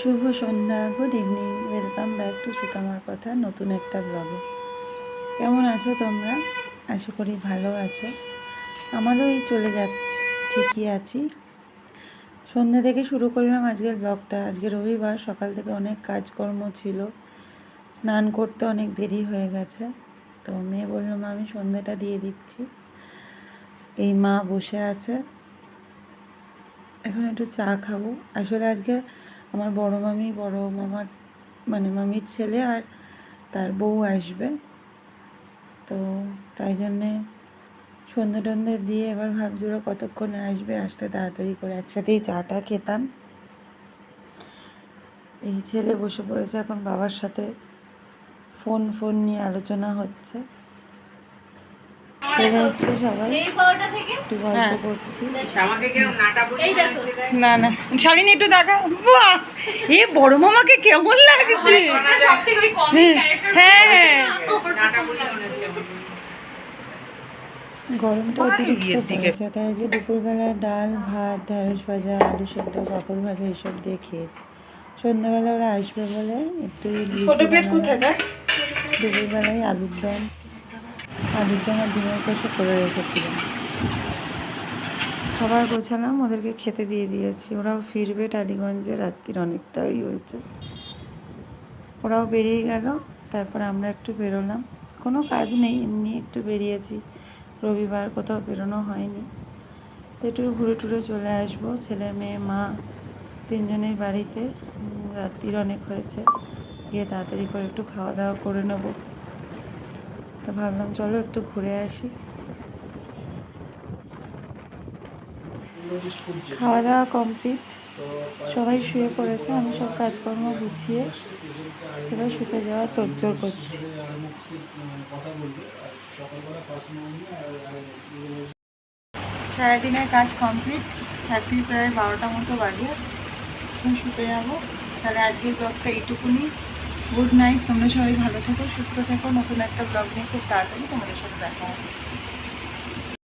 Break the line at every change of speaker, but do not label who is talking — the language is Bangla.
শুভ সন্ধ্যা, good evening, welcome back to সুতামার কথা নতুন একটা ব্লগে। কেমন আছো তোমরা? আশা করি ভালো আছো। আমারও এই চলে যাচ্ছে, ঠিকই আছি। সন্ধ্যা থেকে শুরু করলাম আজকের ব্লগটা। আজকে রবিবার, সকাল থেকে অনেক কাজকর্ম ছিল, স্নান করতে অনেক দেরি হয়ে গেছে। তো মেয়ে বললো মা আমি সন্ধ্যাটা দিয়ে দিচ্ছি। এই মা বসে আছে, এখন একটু চা খাবো। আসলে আজকে আমার বড় মামি, বড় মামার মামির ছেলে আর তার বউ আসবে, তো তাই জন্যে সন্ধে টন্ধে দিয়ে এবার ভাবছি ওরা কতক্ষণে আসবে, আসলে তাড়াতাড়ি করে একসাথেই চাটা খেতাম। এই ছেলে বসে পড়েছে এখন বাবার সাথে, ফোন নিয়ে আলোচনা হচ্ছে। চলে আসছে সবাই, একটু গল্প করছি। না না শালিনী একটু দেখা, বাহ এ বড় মামাকে কেমন লাগছে। হ্যাঁ হ্যাঁ, গরমটা অতিরিক্ত পড়েছে, তাই যে দুপুরবেলা ডাল ভাত, ঢেঁড়স ভাজা, আলু সেদ্ধ, পাঁপড় ভাজা এইসব দিয়ে খেয়েছি। সন্ধ্যাবেলা ওরা আসবে বলে একটু দুপুরবেলায় আলুর দম আর ডিমের কষা করে রেখেছিলাম। খাবার গোছালাম, ওদেরকে খেতে দিয়ে দিয়েছি। ওরাও ফিরবে টালিগঞ্জে, রাত্রির অনেকটাই হয়েছে। ওরাও বেরিয়ে গেল, তারপর আমরা একটু বেরোলাম। কোনো কাজ নেই, এমনি একটু বেরিয়েছি, রবিবার কোথাও বেরোনো হয়নি, তো একটু ঘুরে টুরে চলে আসবো। ছেলে মেয়ে মা তিনজনের বাড়িতে, রাত্রির অনেক হয়েছে, গিয়ে তাড়াতাড়ি করে একটু খাওয়া দাওয়া করে নেবো। তো ভাবলাম চলো একটু ঘুরে আসি। খাওয়া দাওয়া কমপ্লিট, সবাই শুয়ে পড়েছে, আমি সব কাজকর্ম গুছিয়ে এবার শুতে যাওয়ার তোড়জোড় করছি। সারাদিনের কাজ কমপ্লিট, রাত্রি প্রায় 12টা মতো বাজে, এখন শুতে যাবো। তাহলে আজকের ব্লগটা এইটুকুনি। গুড নাইট, তোমরা সবাই ভালো থেকো, সুস্থ থেকো। নতুন একটা ব্লগ নিয়ে খুব তাড়াতাড়ি তোমাদের সাথে দেখা হবে।